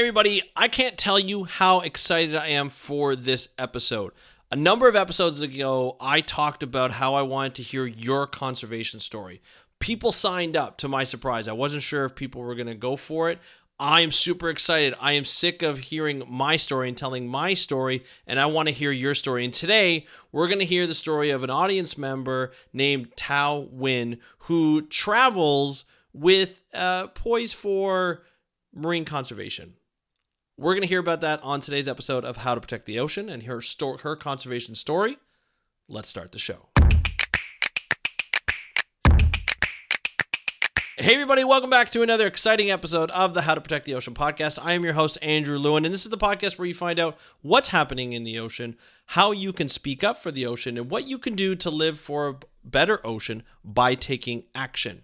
everybody, I can't tell you how excited I am for this episode. A number of episodes ago, I talked about how I wanted to hear your conservation story. People signed up, to my surprise. I wasn't sure if people were going to go for it. I am super excited. I am sick of hearing my story and telling my story, and I want to hear your story. And today, we're going to hear the story of an audience member named Thao Nguyen, who travels with Poise for marine conservation. We're going to hear about that on today's episode of How to Protect the Ocean and her conservation story. Let's start the show. Hey everybody, welcome back to another exciting episode of the How to Protect the Ocean podcast. I am your host, Andrew Lewin, and this is the podcast where you find out what's happening in the ocean, how you can speak up for the ocean, and what you can do to live for a better ocean by taking action.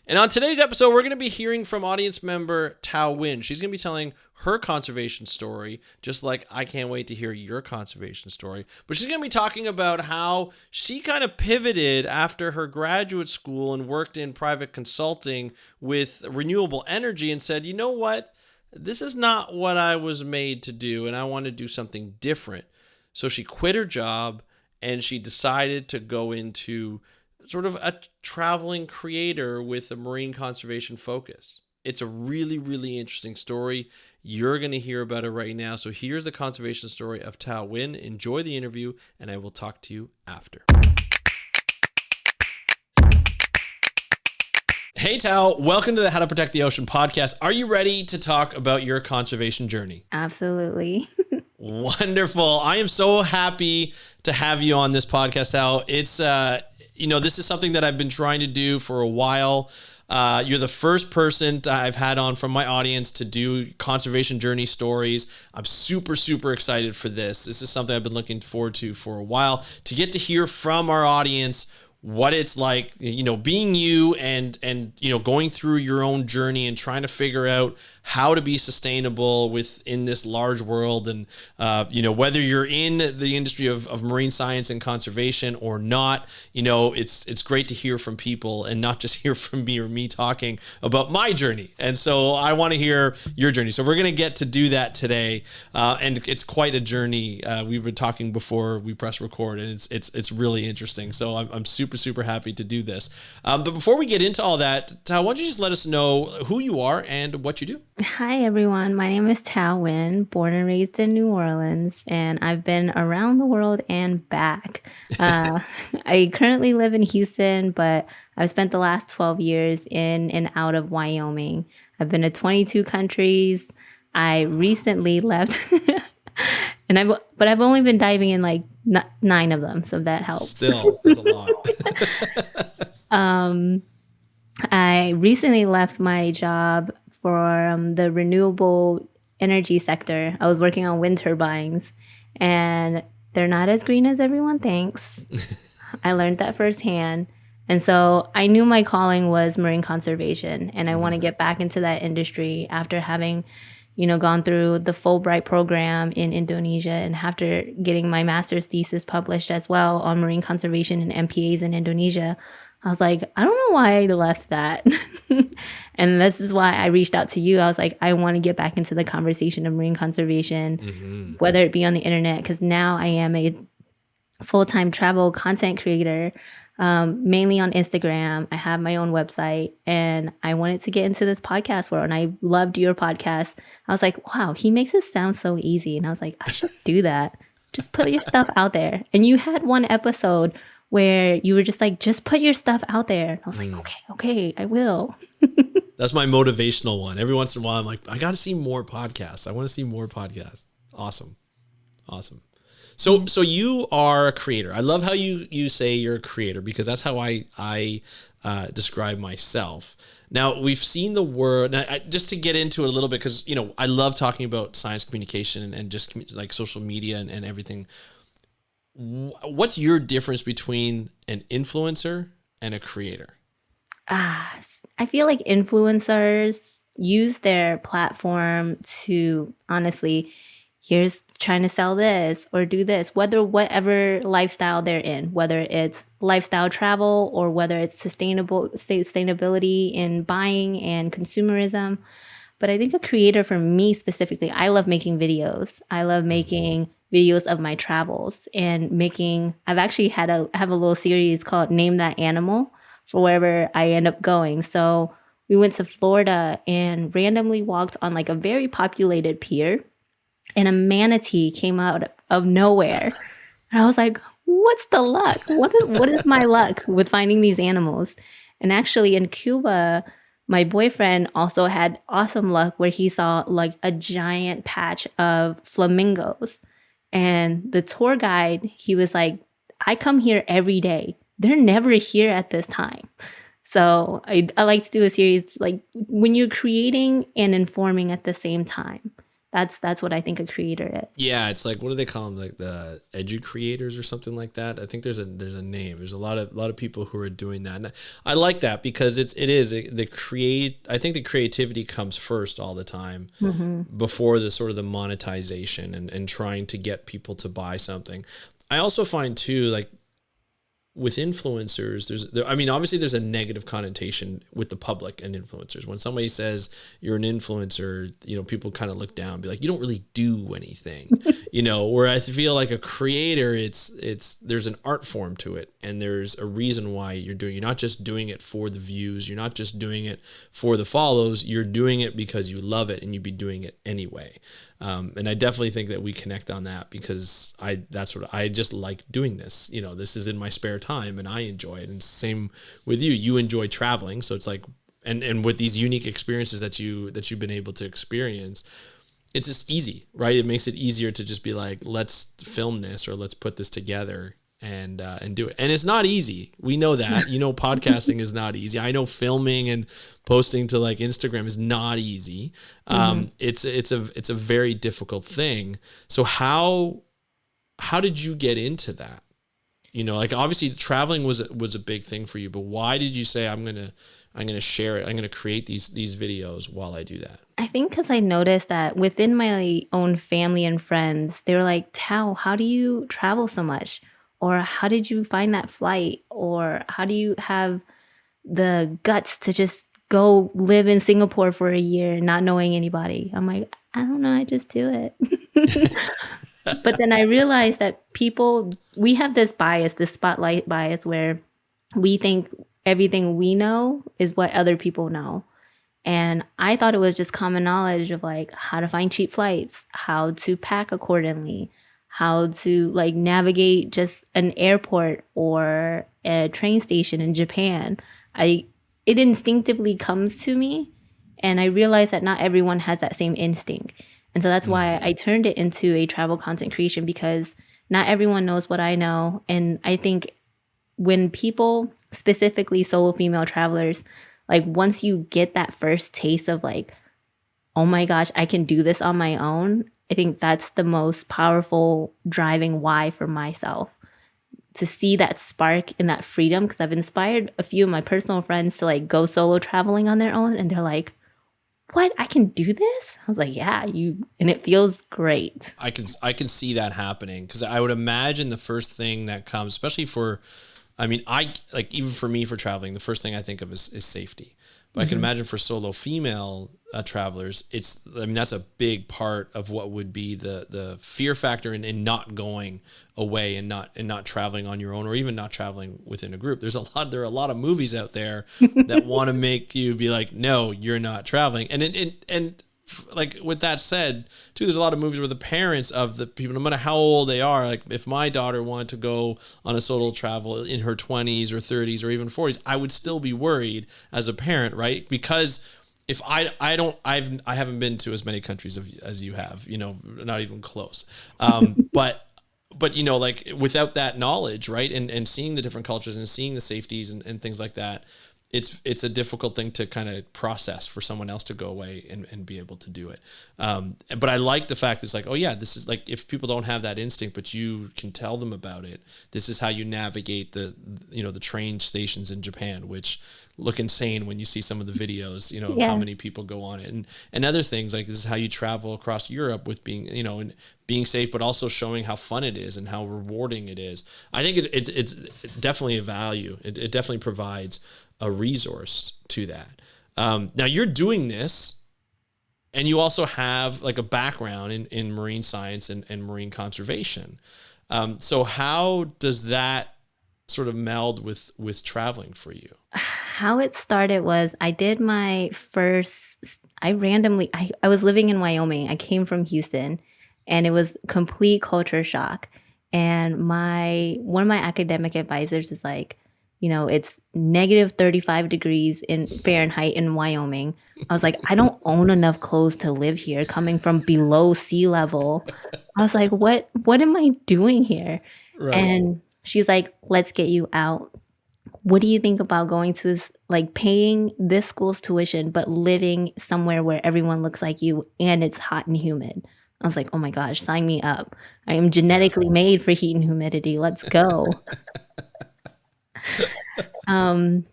And on today's episode, we're going to be hearing from audience member Thao Nguyen. She's going to be telling her conservation story, just like I can't wait to hear your conservation story. But she's going to be talking about how she kind of pivoted after her graduate school and worked in private consulting with renewable energy and said, you know what, this is not what I was made to do, and I want to do something different. So she quit her job and she decided to go into sort of a traveling creator with a marine conservation focus. It's a really, really interesting story. You're going to hear about it right now. So here's the conservation story of Thao Nguyen. Enjoy the interview, and I will talk to you after. Hey Thao, welcome to the How to Protect the Ocean podcast. Are you ready to talk about your conservation journey? Absolutely. Wonderful. I am so happy to have you on this podcast, Thao. It's this is something that I've been trying to do for a while. You're the first person I've had on from my audience to do conservation journey stories. I'm super, super excited for this. This is something I've been looking forward to for a while, to get to hear from our audience what it's like, being you and going through your own journey and trying to figure out how to be sustainable within this large world. And, whether you're in the industry of marine science and conservation or not, it's great to hear from people and not just hear from me or me talking about my journey. And so I want to hear your journey. So we're going to get to do that today. And it's quite a journey. We've been talking before we press record, and it's really interesting. So I'm super happy to do this. But before we get into all that, Thao, why don't you just let us know who you are and what you do? Hi, everyone. My name is Thao Nguyen, born and raised in New Orleans, and I've been around the world and back. I currently live in Houston, but I've spent the last 12 years in and out of Wyoming. I've been to 22 countries. I recently left, but I've only been diving in like 9 of them, so that helps. Still, that's a lot. I recently left my job for the renewable energy sector. I was working on wind turbines, and they're not as green as everyone thinks. I learned that firsthand. And so I knew my calling was marine conservation, and I want to get back into that industry after having gone through the Fulbright program in Indonesia and after getting my master's thesis published as well on marine conservation and MPAs in Indonesia. I was like, I don't know why I left that. And this is why I reached out to you. I was like, I want to get back into the conversation of marine conservation, whether it be on the internet, because now I am a full-time travel content creator, mainly on Instagram. I have my own website, and I wanted to get into this podcast world, and I loved your podcast. I was like, wow, he makes it sound so easy. And I was like, I should do that. Just put your stuff out there. And you had one episode where you were just like, just put your stuff out there. And I was like, okay, I will. That's my motivational one. Every once in a while, I'm like, I got to see more podcasts. I want to see more podcasts. Awesome. So you are a creator. I love how you say you're a creator, because that's how I describe myself. Now, we've seen the word, just to get into it a little bit, because, I love talking about science communication and just like social media and everything. What's your difference between an influencer and a creator? I feel like influencers use their platform to, honestly, here's trying to sell this or do this, whatever lifestyle they're in, whether it's lifestyle travel or whether it's sustainability in buying and consumerism. But I think a creator for me specifically, I love making videos. I love making videos of my travels and making, I've actually have a little series called Name That Animal for wherever I end up going. So we went to Florida and randomly walked on like a very populated pier, and a manatee came out of nowhere. And I was like, what's the luck? What is my luck with finding these animals? And actually in Cuba, my boyfriend also had awesome luck where he saw like a giant patch of flamingos. And the tour guide, he was like, I come here every day. They're never here at this time. So I like to do a series like when you're creating and informing at the same time. That's what I think a creator is. Yeah, it's like, what do they call them? Like the edu creators or something like that. I think there's a name. There's a lot of people who are doing that. And I like that because I think the creativity comes first all the time before the sort of the monetization and trying to get people to buy something. I also find too, like, with influencers, obviously there's a negative connotation with the public and influencers. When somebody says you're an influencer, people kind of look down and be like, you don't really do anything, where I feel like a creator, there's an art form to it. And there's a reason why you're not just doing it for the views. You're not just doing it for the follows. You're doing it because you love it and you'd be doing it anyway. And I definitely think that we connect on that because I just like doing this. This is in my spare time and I enjoy it. And same with you. You enjoy traveling, so it's like, and with these unique experiences that you've been able to experience, it's just easy, right? It makes it easier to just be like, let's film this or let's put this together and do it. And it's not easy. We know that. Podcasting is not easy. I know filming and posting to like Instagram is not easy. It's a very difficult thing. So how did you get into that? Like obviously traveling was a big thing for you, but why did you say I'm gonna share it? I'm gonna create these videos while I do that. I think because I noticed that within my own family and friends, they were like, Tao, how do you travel so much? Or how did you find that flight? Or how do you have the guts to just go live in Singapore for a year not knowing anybody? I'm like, I don't know, I just do it. But then I realized that we have this bias, this spotlight bias, where we think everything we know is what other people know. And I thought it was just common knowledge of like how to find cheap flights, how to pack accordingly, how to like navigate just an airport or a train station in Japan. It instinctively comes to me, and I realized that not everyone has that same instinct. And so that's why I turned it into a travel content creation, because not everyone knows what I know. And I think when people, specifically solo female travelers, like once you get that first taste of like, oh my gosh, I can do this on my own, I think that's the most powerful driving why for myself, to see that spark and that freedom. Because I've inspired a few of my personal friends to like go solo traveling on their own, and they're like, what, I can do this? I was like, yeah, and it feels great. I can see that happening, because I would imagine the first thing that comes, especially even for me, for traveling, the first thing I think of is safety. But I can imagine for solo female travelers, that's a big part of what would be the fear factor in not going away and not traveling on your own, or even not traveling within a group. There are a lot of movies out there that want to make you be like, no, you're not traveling. And like with that said too, there's a lot of movies where the parents of the people, no matter how old they are, like if my daughter wanted to go on a solo travel in her 20s or 30s or even 40s, I would still be worried as a parent, right? Because if I haven't been to as many countries as you have, not even close. But like without that knowledge, right? And seeing the different cultures and seeing the safeties and things like that, it's a difficult thing to kind of process for someone else to go away and be able to do it. But I like the fact that it's like, oh yeah, this is like, if people don't have that instinct, but you can tell them about it, this is how you navigate the train stations in Japan, which look insane when you see some of the videos, of how many people go on it, and other things like this is how you travel across Europe with being, and being safe, but also showing how fun it is and how rewarding it is. I think it's definitely a value. It definitely provides a resource to that. Now you're doing this And you also have like a background in marine science and marine conservation. So how does that sort of meld with traveling for you? How it started was I did my first, I was living in Wyoming. I came from Houston and it was complete culture shock. And one of my academic advisors is like, it's negative 35 degrees in Fahrenheit in Wyoming. I was like, I don't own enough clothes to live here coming from below sea level. I was like, what am I doing here? Right. And she's like, let's get you out. What do you think about going to like paying this school's tuition, but living somewhere where everyone looks like you and it's hot and humid? I was like, oh my gosh, sign me up. I am Yeah. genetically made for heat and humidity. Let's go. Um,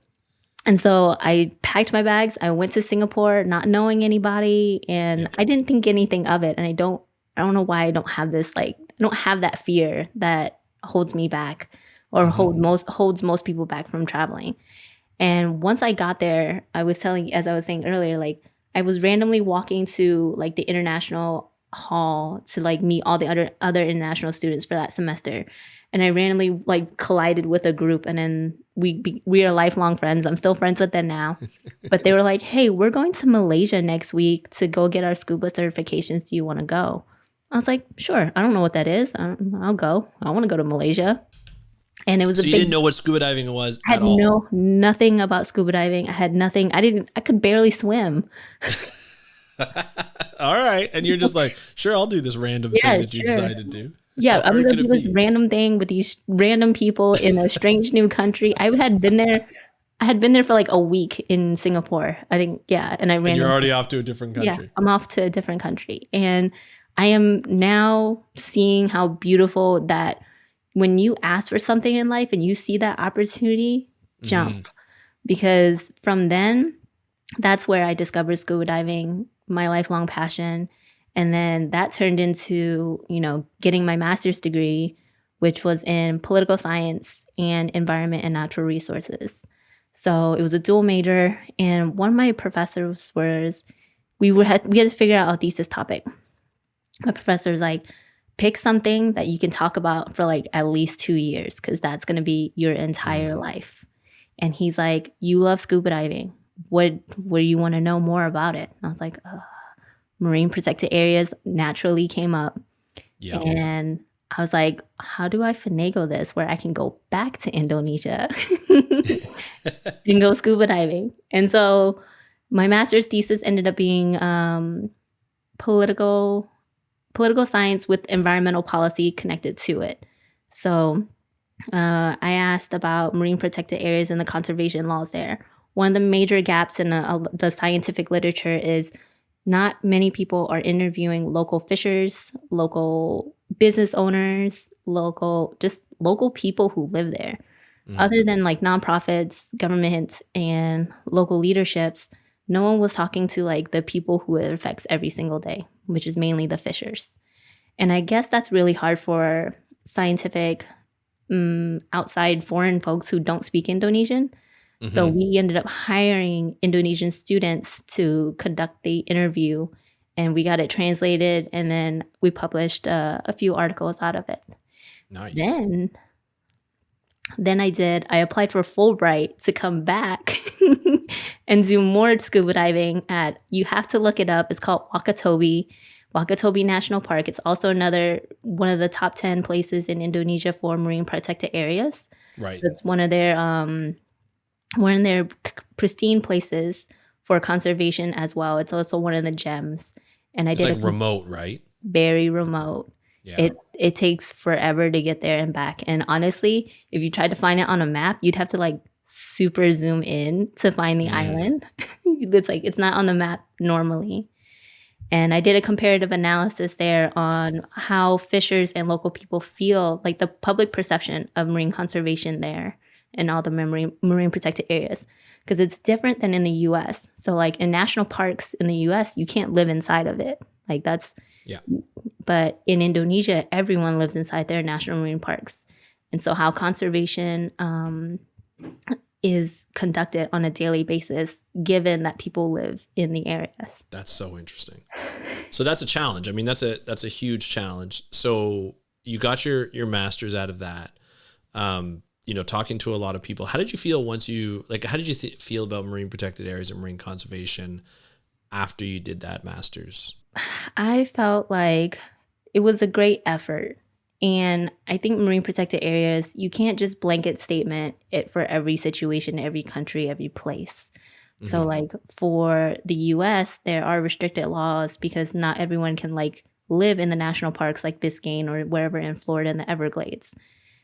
and so I packed my bags. I went to Singapore, not knowing anybody, and Yeah. I didn't think anything of it. And I don't know why I don't have this, like, I don't have that fear that holds me back or holds most people back from traveling. And once I got there, as I was saying earlier, like I was randomly walking to like the international hall to like meet all the other international students for that semester. And I randomly like collided with a group, and then we are lifelong friends. I'm still friends with them now. But they were like, "Hey, we're going to Malaysia next week to go get our scuba certifications. Do you want to go?" I was like, "Sure." I don't know what that is. I'll go. I want to go to Malaysia. And it was So a you big. didn't know what scuba diving was I at had all. nothing about scuba diving. I had nothing. I could barely swim. All right. And you're just like, sure, I'll do this random thing Yeah, that you sure. decided to do. Yeah, How I'm hard gonna could do it this be? random thing with these random people in a strange new country. I had been there for like a week in Singapore. I think, yeah, and I And you're randomly, already off to a different yeah, country. I'm off to a different country. And I am now seeing how beautiful that when you ask for something in life and you see that opportunity, jump. Hmm. Because from then, that's where I discovered scuba diving, my lifelong passion. And then that turned into, getting my master's degree, which was in political science and environment and natural resources. So it was a dual major. And one of my professors was, we had to figure out a thesis topic. My professor was like, pick something that you can talk about for like at least 2 years, because that's going to be your entire life. And he's like, you love scuba diving. What do you want to know more about it? And I was like, marine protected areas naturally came up. Yeah. And I was like, how do I finagle this where I can go back to Indonesia and go scuba diving? And so my master's thesis ended up being political science with environmental policy connected to it. So I asked about marine protected areas and the conservation laws there. One of the major gaps in the scientific literature is not many people are interviewing local fishers, local business owners, local people who live there. Other than like nonprofits, government, and local leaderships, no one was talking to like the people who it affects every single day, which is mainly the fishers. And I guess that's really hard for scientific outside foreign folks who don't speak Indonesian. So we ended up hiring Indonesian students to conduct the interview, and we got it translated, and then we published a few articles out of it. Nice. Then I applied for Fulbright to come back and do more scuba diving you have to look it up. It's called Wakatobi National Park. It's also one of the top 10 places in Indonesia for marine protected areas. Right. So it's one of their pristine places for conservation as well. It's also one of the gems. And It's like remote, right? very remote. Yeah. It takes forever to get there and back. And honestly, if you tried to find it on a map, you'd have to like super zoom in to find the island. It's not on the map normally. And I did a comparative analysis there on how fishers and local people feel, like the public perception of marine conservation there and all the marine protected areas. Because it's different than in the US. So like in national parks in the US, you can't live inside of it. Like that's, Yeah. But in Indonesia, everyone lives inside their national marine parks. And so how conservation is conducted on a daily basis, given that people live in the areas. That's so interesting. So that's a challenge. I mean, that's a huge challenge. So you got your master's out of that. Talking to a lot of people. How did you feel once how did you feel about marine protected areas and marine conservation after you did that master's? I felt like it was a great effort. And I think marine protected areas, you can't just blanket statement it for every situation, every country, every place. So like for the US, there are restricted laws because not everyone can like live in the national parks like Biscayne or wherever in Florida in the Everglades.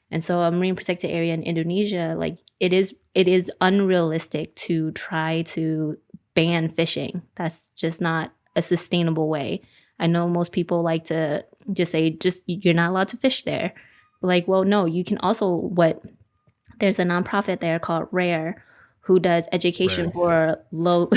And so a marine protected area in Indonesia, like it is unrealistic to try to ban fishing. That's just not a sustainable way. I know most people like to just say, you're not allowed to fish there. But like, well, no, you can also there's a nonprofit there called RARE who does education Rare. for low.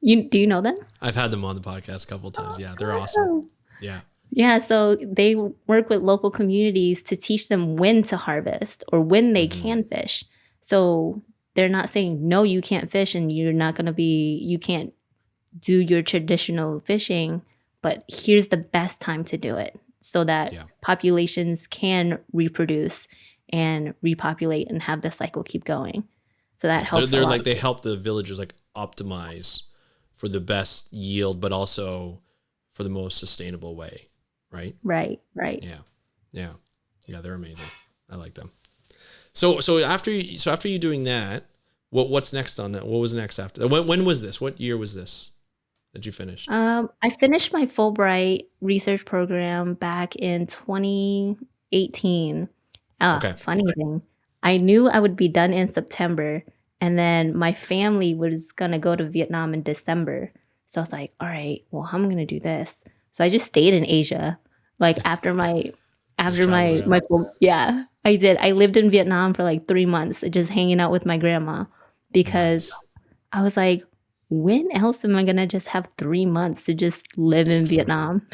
Do you know them? I've had them on the podcast a couple of times. Yeah, they're awesome. Yeah. Yeah, so they work with local communities to teach them when to harvest or when they can fish. So they're not saying, no, you can't fish and you can't do your traditional fishing, but here's the best time to do it so that populations can reproduce and repopulate and have the cycle keep going. So that helps. They're like, they help the villagers like optimize for the best yield, but also for the most sustainable way. Right. Yeah. They're amazing. I like them. So after you doing that, what's next on that? What was next after that? When was this? What year was this that you finished? I finished my Fulbright research program back in 2018. Okay. Funny thing, I knew I would be done in September, and then my family was gonna go to Vietnam in December. So I was like, all right, well, how am I gonna do this? So I just stayed in Asia. Like after my I did. I lived in Vietnam for like 3 months, just hanging out with my grandma because I was like, when else am I gonna just have 3 months to just live in Vietnam?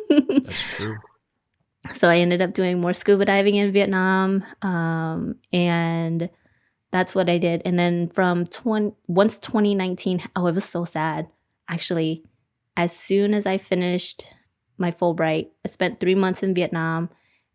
That's true. So I ended up doing more scuba diving in Vietnam, and that's what I did. And then once 2019, oh, it was so sad. Actually, as soon as I finished my Fulbright, I spent 3 months in Vietnam,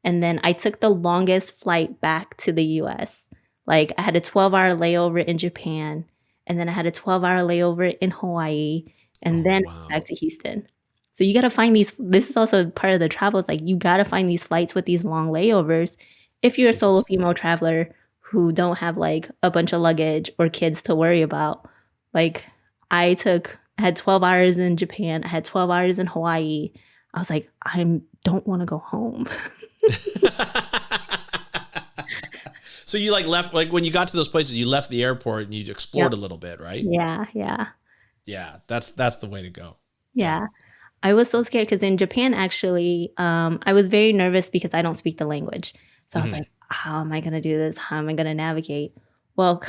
and then I took the longest flight back to the US. Like I had a 12-hour layover in Japan, and then I had a 12-hour layover in Hawaii, and then back to Houston. So you got to find these. This is also part of the travel. It's like you got to find these flights with these long layovers. If you're a solo female traveler who don't have like a bunch of luggage or kids to worry about, like I had 12 hours in Japan. I had 12 hours in Hawaii. I was like, I don't want to go home. So you like left, like when you got to those places, you left the airport and you explored a little bit, right? Yeah. Yeah, that's the way to go. Yeah. I was so scared because in Japan, actually, I was very nervous because I don't speak the language. So I was like, how am I going to do this? How am I going to navigate? Well,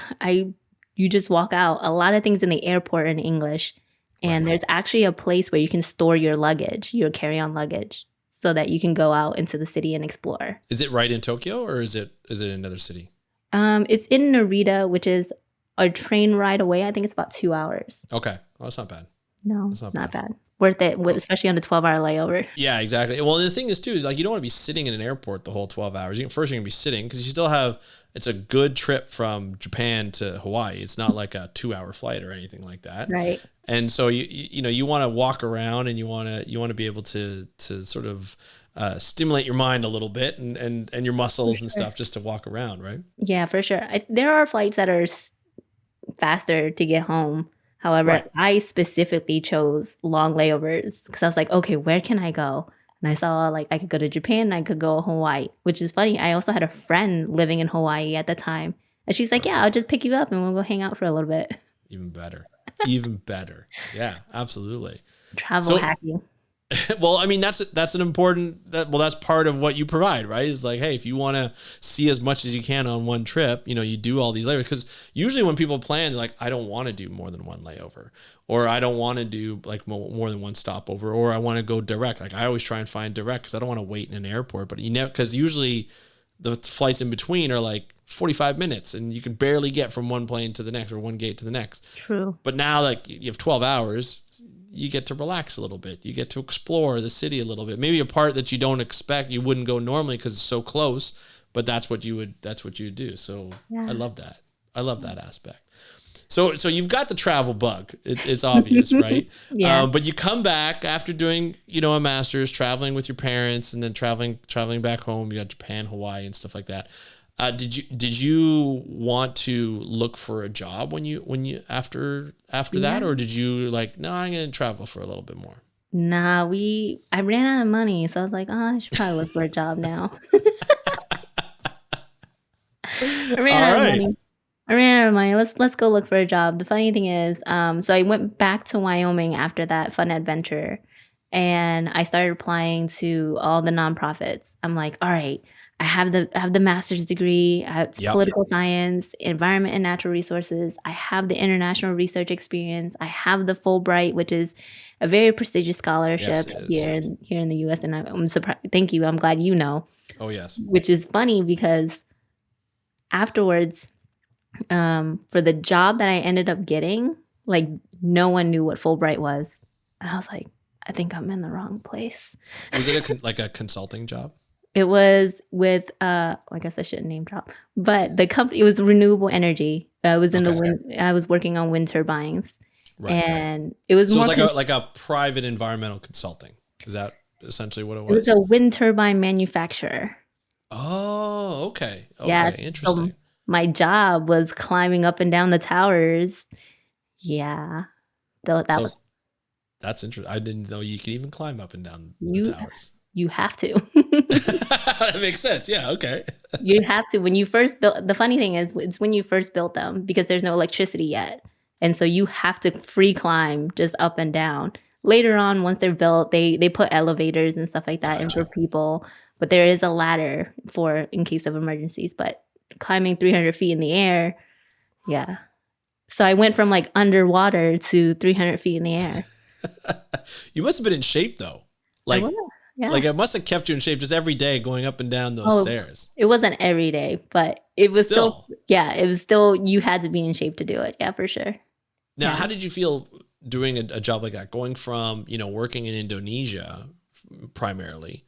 you just walk out. A lot of things in the airport are in English. And there's actually a place where you can store your luggage, your carry-on luggage, so that you can go out into the city and explore. Is it right in Tokyo or is it another city? It's in Narita, which is a train ride away. I think it's about 2 hours. Okay. Well, that's not bad. No, it's not bad. Worth it, especially on a 12-hour layover. Yeah, exactly. Well, the thing is too, is like, you don't want to be sitting in an airport the whole 12 hours. First you're going to be sitting because you still have, it's a good trip from Japan to Hawaii. It's not like a 2-hour flight or anything like that. Right. And so you want to walk around and you want to be able to sort of stimulate your mind a little bit and your muscles and stuff just to walk around, right? Yeah, for sure. There are flights that are faster to get home. However, I specifically chose long layovers because I was like, okay, where can I go? And I saw like I could go to Japan and I could go to Hawaii, which is funny. I also had a friend living in Hawaii at the time. And she's like, yeah, I'll just pick you up and we'll go hang out for a little bit. Even better. Even better. Yeah, absolutely. Travel hacking. Well, I mean, that's an important, that's part of what you provide, right? Is like, hey, if you want to see as much as you can on one trip, you do all these layovers. Because usually when people plan, they're like, I don't want to do more than one layover, or I don't want to do like more than one stopover, or I want to go direct. Like I always try and find direct because I don't want to wait in an airport. But because usually the flights in between are like 45 minutes, and you can barely get from one plane to the next or one gate to the next. True. But now, like, you have 12 hours, you get to relax a little bit. You get to explore the city a little bit. Maybe a part that you don't expect, you wouldn't go normally because it's so close, but that's what you would do. So Yeah. I love that. I love that aspect. So you've got the travel bug. It's obvious, right? Yeah. But you come back after doing, a master's, traveling with your parents, and then traveling back home. You got Japan, Hawaii, and stuff like that. Did you want to look for a job when you after that, or did you like, no, I'm gonna travel for a little bit more? Nah, I ran out of money, so I was like, I should probably look for a job now. I ran All out of right. money. Let's go look for a job. The funny thing is, so I went back to Wyoming after that fun adventure, and I started applying to all the nonprofits. I'm like, all right, I have the master's degree. It's Yep. political science, environment and natural resources. I have the international research experience. I have the Fulbright, which is a very prestigious scholarship Yes, it is. here in the U.S. And I'm surprised. Thank you. I'm glad you know. Oh yes. Which is funny because afterwards, for the job that I ended up getting, like no one knew what Fulbright was. And I was like, I think I'm in the wrong place. Was it like a consulting job? It was with I guess I shouldn't name drop, but the company, it was renewable energy. I was I was working on wind turbines. Right. And it was So more it's like a private environmental consulting. Is that essentially what it was? It was a wind turbine manufacturer. Oh, okay. Okay, Yeah, interesting. so my job was climbing up and down the towers. Yeah. That's interesting. I didn't know you could even climb up and down the towers. You have to. That makes sense. Yeah, okay. You have to. When you first built, the funny thing is, it's when you first built them because there's no electricity yet. And so you have to free climb just up and down. Later on, once they're built, they put elevators and stuff like that in for people. But there is a ladder in case of emergencies. But climbing 300 feet in the air, yeah. So I went from like underwater to 300 feet in the air. You must have been in shape though. Like, yeah. Like it must have kept you in shape just every day going up and down those stairs. It wasn't every day, but it was still, it was still, you had to be in shape to do it. Yeah, for sure. Now, how did you feel doing a job like that, going from, working in Indonesia primarily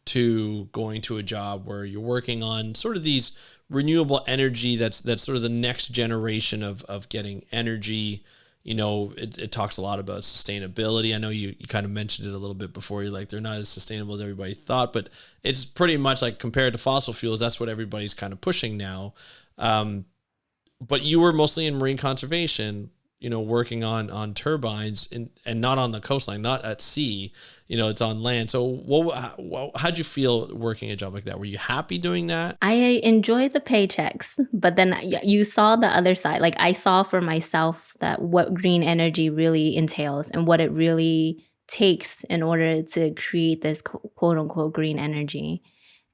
to going to a job where you're working on sort of these renewable energy that's sort of the next generation of getting energy? It talks a lot about sustainability. I know you kind of mentioned it a little bit before. You're like, they're not as sustainable as everybody thought, but it's pretty much like compared to fossil fuels, that's what everybody's kind of pushing now. But you were mostly in marine conservation, working on turbines and not on the coastline, not at sea, it's on land. So how'd you feel working a job like that? Were you happy doing that? I enjoyed the paychecks, but then you saw the other side. Like I saw for myself that what green energy really entails and what it really takes in order to create this quote unquote green energy.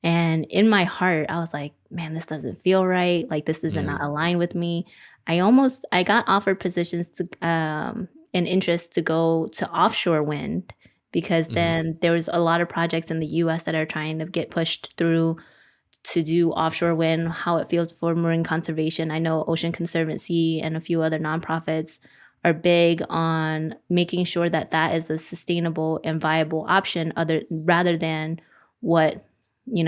And in my heart, I was like, man, this doesn't feel right. Like this is not aligned with me. I got offered positions to and interest to go to offshore wind because then there was a lot of projects in the US that are trying to get pushed through to do offshore wind, how it feels for marine conservation. I know Ocean Conservancy and a few other nonprofits are big on making sure that that is a sustainable and viable option rather than what, we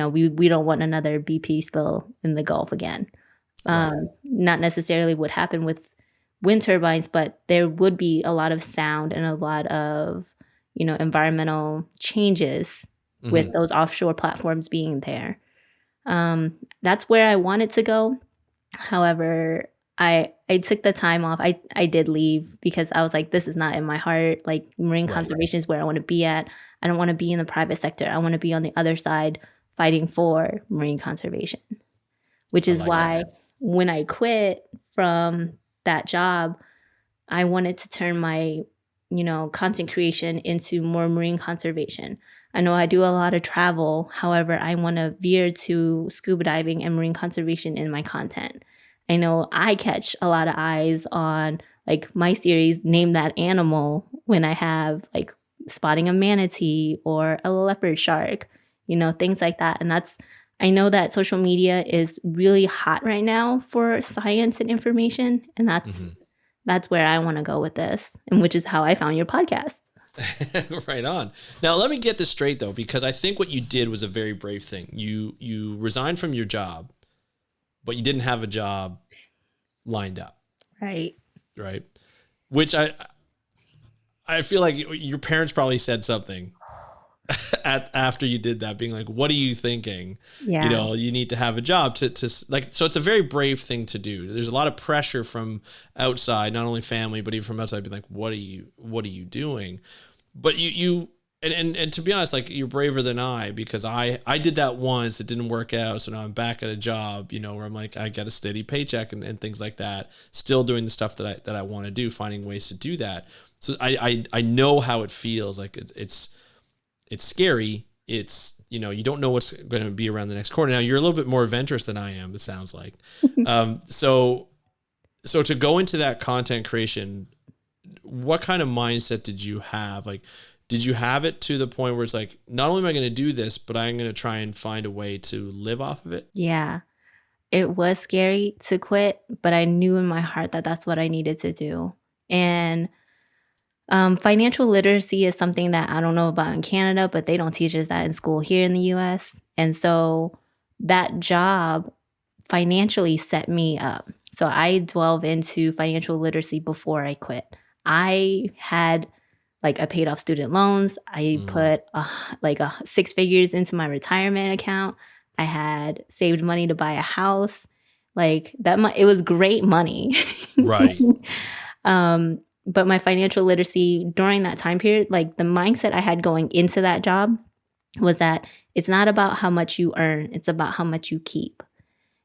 don't want another BP spill in the Gulf again. Not necessarily what happened with wind turbines, but there would be a lot of sound and a lot of, environmental changes with those offshore platforms being there. That's where I wanted to go. However, I took the time off. I did leave because I was like, this is not in my heart. Like marine conservation is where I want to be at. I don't want to be in the private sector. I want to be on the other side fighting for marine conservation, which is why when I quit from that job, I wanted to turn my, content creation into more marine conservation. I know I do a lot of travel. However, I want to veer to scuba diving and marine conservation in my content. I know I catch a lot of eyes on like my series, Name That Animal, when I have like spotting a manatee or a leopard shark, things like that. And I know that social media is really hot right now for science and information, and Mhm. that's where I want to go with this, and which is how I found your podcast. Right on. Now let me get this straight though, because I think what you did was a very brave thing. You resigned from your job, but you didn't have a job lined up, Right. right? Which I feel like your parents probably said something after you did that, being like, "What are you thinking? You Yeah. know, you need to have a job to like." So it's a very brave thing to do. There's a lot of pressure from outside, not only family, but even from outside, being like, what are you doing?" But you and to be honest, like you're braver than I, because I did that once, it didn't work out, so now I'm back at a job, you know, where I'm like I get a steady paycheck and things like that, still doing the stuff that I want to do, finding ways to do that. So I know how it feels. Like it's scary. It's, you know, you don't know what's going to be around the next corner. Now you're a little bit more adventurous than I am, it sounds like. So to go into that content creation, what kind of mindset did you have? Like, did you have it to the point where it's like, not only am I going to do this, but I'm going to try and find a way to live off of it? Yeah. It was scary to quit, but I knew in my heart that that's what I needed to do. And financial literacy is something that I don't know about in Canada, but they don't teach us that in school here in the US. And so that job financially set me up. So I delve into financial literacy before I quit. I had like I paid off student loans. I Mm, put like a six figures into my retirement account. I had saved money to buy a house. Like that, it was great money. right. But my financial literacy during that time period, like the mindset I had going into that job was that it's not about how much you earn, it's about how much you keep.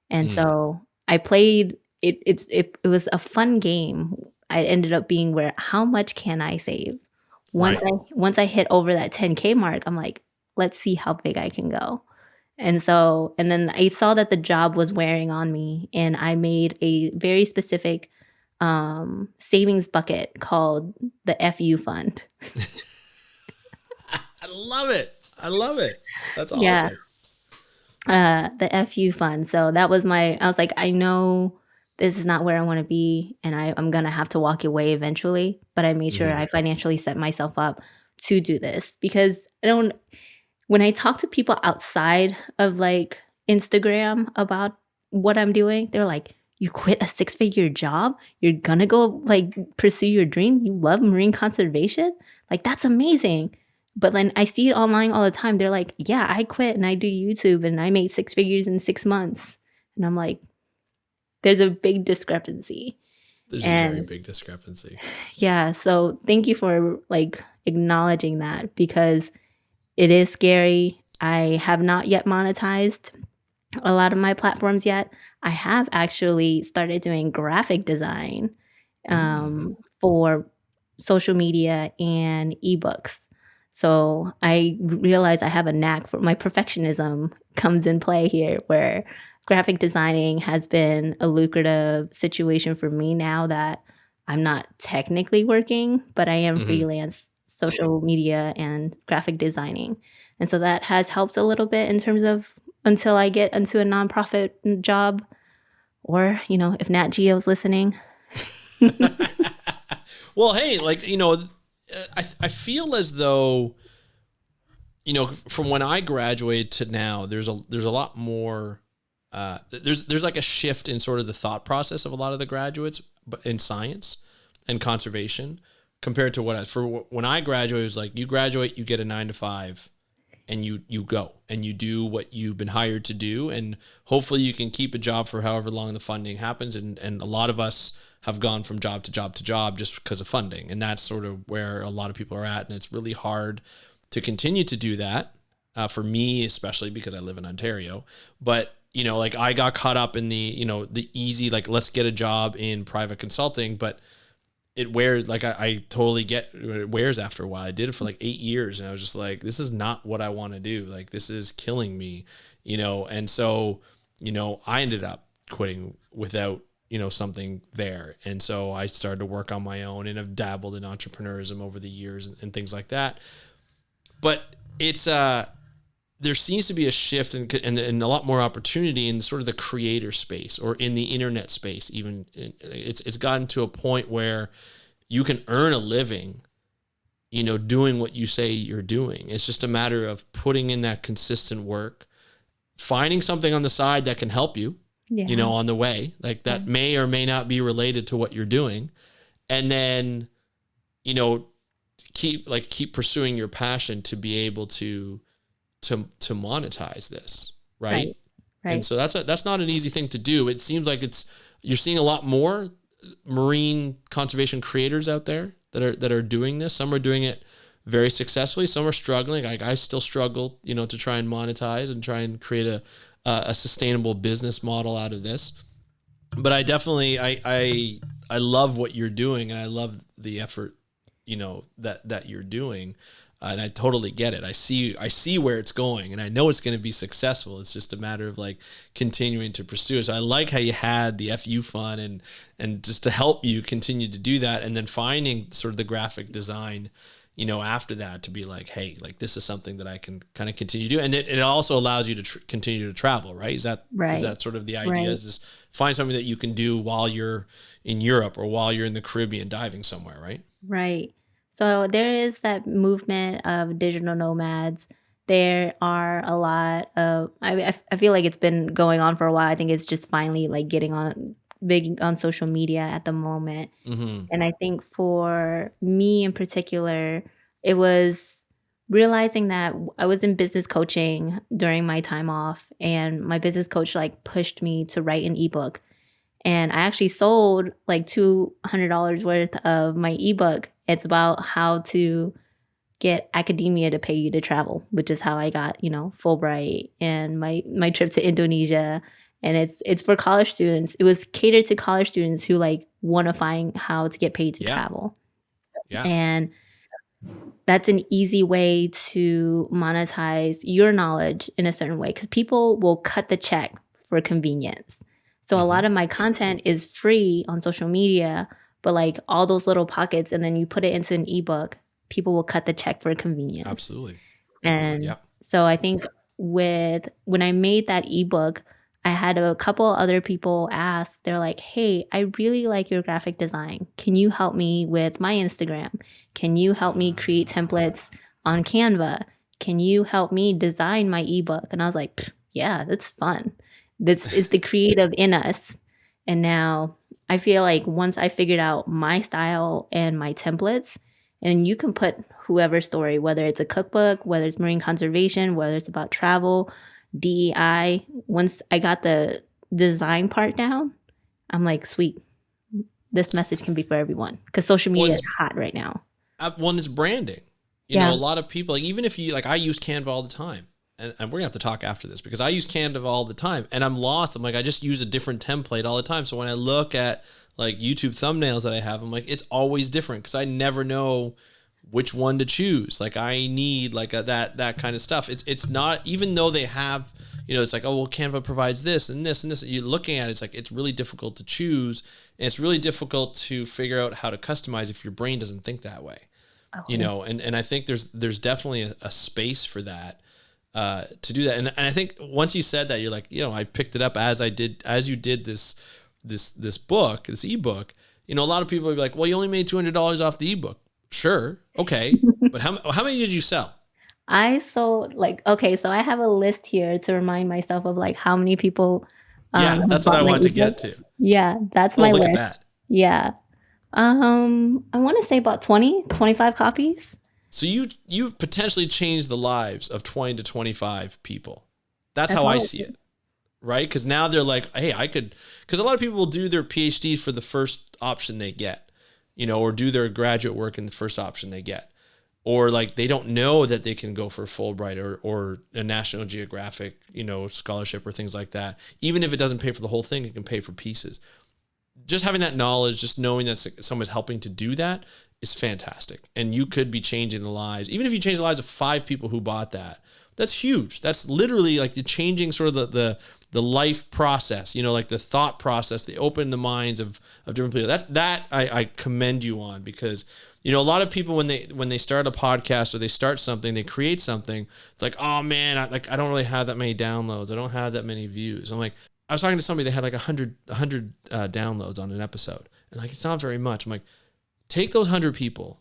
And Mm, so I played it. It was a fun game. I ended up being where how much can I save? right. Once I hit over that 10K mark, I'm like, let's see how big I can go. And so, and then I saw that the job was wearing on me, and I made a very specific savings bucket called the FU fund. I love it. I love it. That's Yeah, awesome. the FU fund. So that was I was like, I know this is not where I want to be, and I'm gonna have to walk away eventually. But I made sure Hmm. I financially set myself up to do this because I don't. When I talk to people outside of like Instagram about what I'm doing, they're like, "You quit a six-figure job? You're gonna go like pursue your dream? You love marine conservation? Like that's amazing." But then I see it online all the time. They're like, "Yeah, I quit and I do YouTube and I made six figures in 6 months." And I'm like, there's a big discrepancy. There's a very And big discrepancy. yeah, so thank you for like acknowledging that because it is scary. I have not yet monetized a lot of my platforms yet. I have actually started doing graphic design Mm. for social media and ebooks. So I realize I have a knack for my perfectionism comes in play here where graphic designing has been a lucrative situation for me now that I'm not technically working, but I am Hmm. freelance social media and graphic designing. And so that has helped a little bit in terms of until I get into a nonprofit job or, if Nat Geo's listening. Well, hey, like, you know, I feel as though, you know, from when I graduated to now, there's a lot more. There's like a shift in sort of the thought process of a lot of the graduates, but in science and conservation compared to when I graduated, it was like you graduate, you get a 9 to 5, and you go and you do what you've been hired to do, and hopefully you can keep a job for however long the funding happens. And a lot of us have gone from job to job to job just because of funding, and that's sort of where a lot of people are at, and it's really hard to continue to do that, for me especially because I live in Ontario. But you know, like I got caught up in the easy, like, let's get a job in private consulting, but it wears, like I totally get it wears after a while. I did it for like 8 years and I was just like, this is not what I want to do. Like, this is killing me, And so, I ended up quitting without, something there. And so I started to work on my own and have dabbled in entrepreneurism over the years and things like that. But it's there seems to be a shift and a lot more opportunity in sort of the creator space or in the internet space. Even it's gotten to a point where you can earn a living, doing what you say you're doing. It's just a matter of putting in that consistent work, finding something on the side that can help you, on the way, like that may or may not be related to what you're doing. And then, keep pursuing your passion to be able to monetize this. Right. And so that's not an easy thing to do. It seems like you're seeing a lot more marine conservation creators out there that are doing this. Some are doing it very successfully. Some are struggling. Like I still struggle, to try and monetize and try and create a sustainable business model out of this. But I definitely, I love what you're doing, and I love the effort, that you're doing. And I totally get it. I see where it's going, and I know it's going to be successful. It's just a matter of like continuing to pursue it. So I like how you had the FU fund and just to help you continue to do that, and then finding sort of the graphic design, after that, to be like, hey, like this is something that I can kind of continue to do. And it also allows you to continue to travel, right? Is that sort of the idea? Just find something that you can do while you're in Europe or while you're in the Caribbean diving somewhere, right? Right. So there is that movement of digital nomads. There are a lot of, I feel like it's been going on for a while. I think it's just finally like getting on big on social media at the moment. Mm-hmm. And I think for me in particular, it was realizing that I was in business coaching during my time off, and my business coach like pushed me to write an ebook. And I actually sold like $200 worth of my ebook. It's about how to get academia to pay you to travel, which is how I got, Fulbright and my trip to Indonesia. And it's for college students. It was catered to college students who like want to find how to get paid to travel. Yeah. And that's an easy way to monetize your knowledge in a certain way, because people will cut the check for convenience. So a lot of my content is free on social media, but like all those little pockets, and then you put it into an ebook, people will cut the check for convenience. Absolutely. And so I think when I made that ebook, I had a couple other people ask, they're like, hey, I really like your graphic design. Can you help me with my Instagram? Can you help me create templates on Canva? Can you help me design my ebook? And I was like, yeah, that's fun. This is the creative in us. And now I feel like once I figured out my style and my templates, and you can put whoever's story, whether it's a cookbook, whether it's marine conservation, whether it's about travel, DEI. Once I got the design part down, I'm like, sweet, this message can be for everyone, because social media is hot right now. One is branding. You know, a lot of people, like, even if you, like, I use Canva all the time, and we're gonna have to talk after this, because I use Canva all the time, and I'm lost. I'm like, I just use a different template all the time. So when I look at like YouTube thumbnails that I have, I'm like, it's always different, because I never know which one to choose. Like, I need like that kind of stuff. It's not, even though they have, you know, it's like, oh, well, Canva provides this and this and this. You're looking at it, it's like, it's really difficult to choose, and it's really difficult to figure out how to customize if your brain doesn't think that way. You know, and I think there's definitely a space for that, to do that. And I think once you said that, you're like, you know, I picked it up as you did this book, this ebook. You know, a lot of people would be like, well, you only made $200 off the ebook. Sure. Okay. But how many did you sell? I sold so I have a list here to remind myself of like how many people. That's what I want to get to. Yeah, that's my list. Look at that. Yeah. I want to say about 20, 25 copies. So you potentially changed the lives of 20 to 25 people. That's how I see it. Right? Because now they're like, hey, because a lot of people will do their PhD for the first option they get, you know, or do their graduate work in the first option they get. Or like they don't know that they can go for Fulbright or a National Geographic, you know, scholarship or things like that. Even if it doesn't pay for the whole thing, it can pay for pieces. Just having that knowledge, just knowing that someone's helping to do that is fantastic. And you could be changing the lives. Even if you change the lives of 5 people who bought that, that's huge. That's literally like you're changing sort of the life process, you know, like the thought process. They open the minds of different people. That I commend you on, because You know, a lot of people when they start a podcast or they start something, they create something. It's like, oh man, I don't really have that many downloads. I don't have that many views. I'm like, I was talking to somebody that had like 100 downloads on an episode, and like it's not very much. I'm like, take those 100 people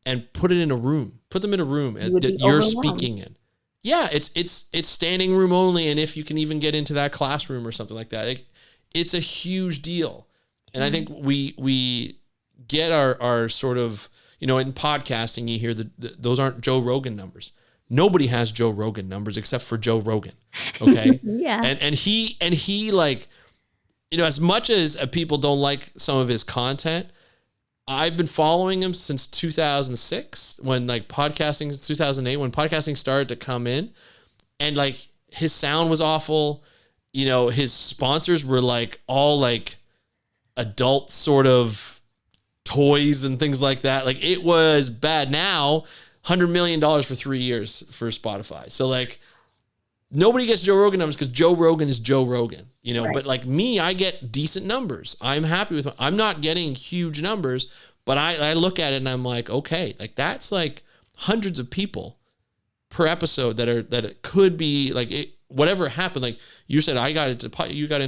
and put them in a room that you're speaking in. Yeah, it's standing room only, and if you can even get into that classroom or something like that, it's a huge deal. And I think we get our sort of, you know, in podcasting, you hear those aren't Joe Rogan numbers. Nobody has Joe Rogan numbers except for Joe Rogan. Okay. Yeah. And he like, you know, as much as people don't like some of his content, I've been following him since 2006 when like 2008, when podcasting started to come in, and like his sound was awful. You know, his sponsors were like all like adult sort of toys and things like that. Like it was bad. Now, $100 million for 3 years for Spotify. So like nobody gets Joe Rogan numbers because Joe Rogan is Joe Rogan, you know, but like me, I get decent numbers. I'm happy with I'm not getting huge numbers, but I look at it and I'm like, okay, like that's like hundreds of people per episode that it could be like whatever happened. Like you said, you got into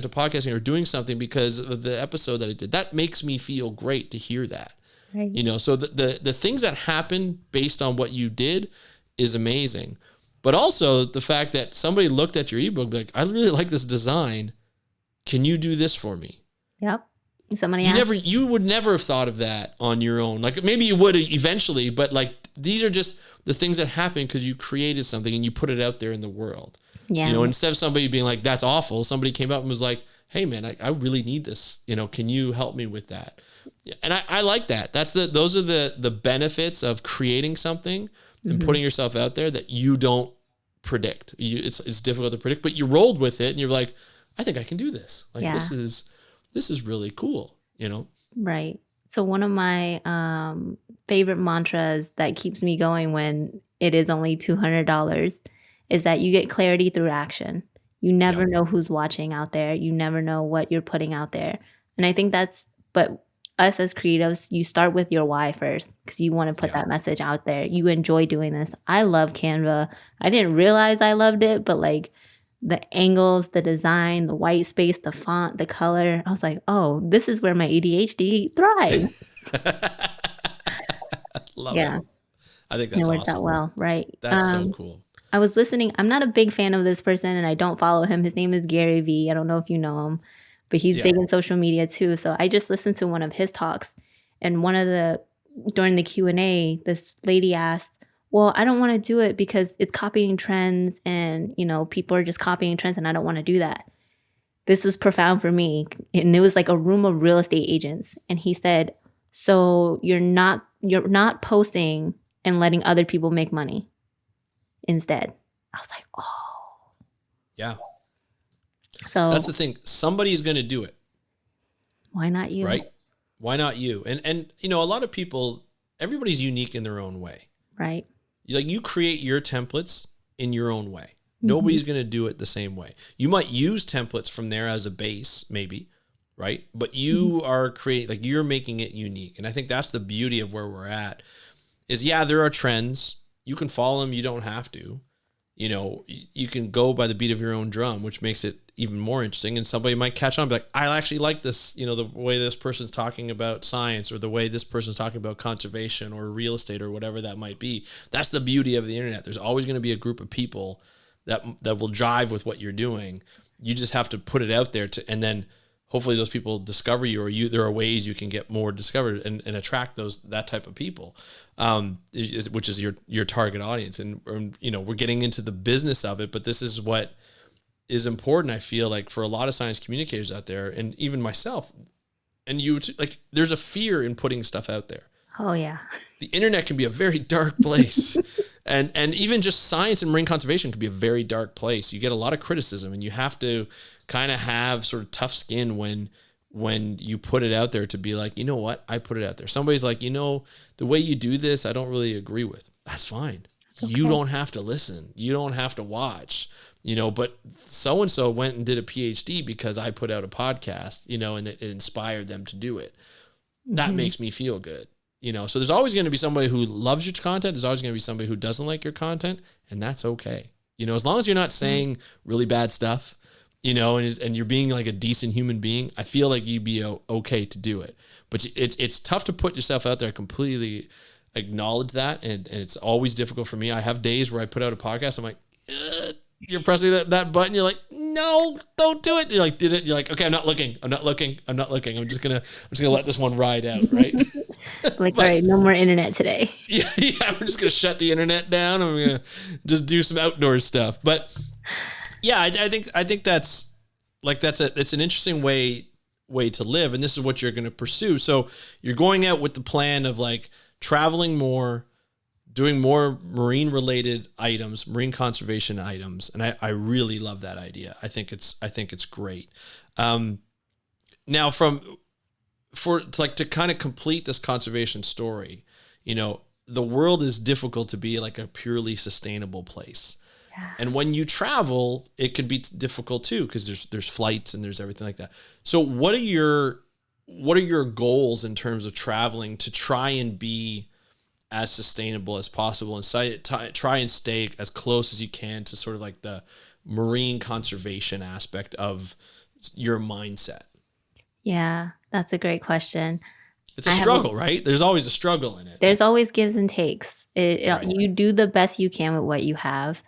podcasting or doing something because of the episode that I did. That makes me feel great to hear that. Right. You know, so the things that happen based on what you did is amazing. But also the fact that somebody looked at your ebook, like, I really like this design. Can you do this for me? Yep. You would never have thought of that on your own. Like maybe you would eventually, but like these are just the things that happen because you created something and you put it out there in the world. Yeah. You know, instead of somebody being like, that's awful, somebody came up and was like, hey man, I really need this. You know, can you help me with that? And I like that. Those are the benefits of creating something and putting yourself out there that you don't predict. It's difficult to predict, but you rolled with it and you're like, I think I can do this. Like this is really cool, you know? Right. So one of my favorite mantras that keeps me going when it is only $200 is that you get clarity through action. You never know who's watching out there. You never know what you're putting out there. And I think but us as creatives, you start with your why first because you want to put that message out there. You enjoy doing this. I love Canva. I didn't realize I loved it, but like the angles, the design, the white space, the font, the color, I was like, oh, this is where my ADHD thrives. Love it. I think that's awesome. It worked out well, right? That's so cool. I was listening. I'm not a big fan of this person and I don't follow him. His name is Gary Vee. I don't know if you know him, but he's big in social media too. So I just listened to one of his talks, and during the Q&A, this lady asked, well, I don't want to do it because it's copying trends and, you know, people are just copying trends and I don't want to do that. This was profound for me. And it was like a room of real estate agents. And he said, so you're not posting and letting other people make money instead. I was like, oh. Yeah. So that's the thing. Somebody's going to do it. Why not you? Right? Why not you? And you know, a lot of people, everybody's unique in their own way. Right. Like you create your templates in your own way. Nobody's going to do it the same way. You might use templates from there as a base, maybe, right? But you are you're making it unique. And I think that's the beauty of where we're at is, there are trends. You can follow them. You don't have to. You know, you can go by the beat of your own drum, which makes it even more interesting. And somebody might catch on and be like, I actually like this, you know, the way this person's talking about science or the way this person's talking about conservation or real estate or whatever that might be. That's the beauty of the internet. There's always going to be a group of people that will jive with what you're doing. You just have to put it out there and then hopefully those people discover you, or there are ways you can get more discovered and attract that type of people. Which is your target audience. And, you know, we're getting into the business of it, but this is what is important. I feel like for a lot of science communicators out there, and even myself and you, like, there's a fear in putting stuff out there. Oh yeah. The internet can be a very dark place. and even just science and marine conservation can be a very dark place. You get a lot of criticism and you have to kind of have sort of tough skin when you put it out there to be like, you know what, I put it out there. Somebody's like, you know, the way you do this, I don't really agree with. That's fine. Okay. You don't have to listen. You don't have to watch, you know, but so-and-so went and did a PhD because I put out a podcast, you know, and it inspired them to do it. That makes me feel good. So there's always going to be somebody who loves your content. There's always going to be somebody who doesn't like your content, and that's okay. As long as you're not saying really bad stuff, and you're being like a decent human being, I feel like you'd be okay to do it. But it's tough to put yourself out there. I completely acknowledge that. And it's always difficult for me. I have days where I put out a podcast. I'm like, you're pressing that button. You're like, no, don't do it. You're like, did it? You're like, okay, I'm not looking. I'm just gonna let this one ride out. Right. Like, all right, no more internet today. Yeah. We're just gonna shut the internet down and we're gonna just do some outdoor stuff. But yeah, I think it's an interesting way to live. And this is what you're going to pursue. So you're going out with the plan of like traveling more, doing more marine related items, marine conservation items. And I really love that idea. I think it's great. Now to kind of complete this conservation story, the world is difficult to be like a purely sustainable place. Yeah. And when you travel, it could be difficult too, because there's flights and there's everything like that. So what are your goals in terms of traveling to try and be as sustainable as possible and try and stay as close as you can to sort of like the marine conservation aspect of your mindset? Yeah, that's a great question. It's a struggle, right? There's always a struggle in it. There's always gives and takes. Right. You do the best you can with what you have.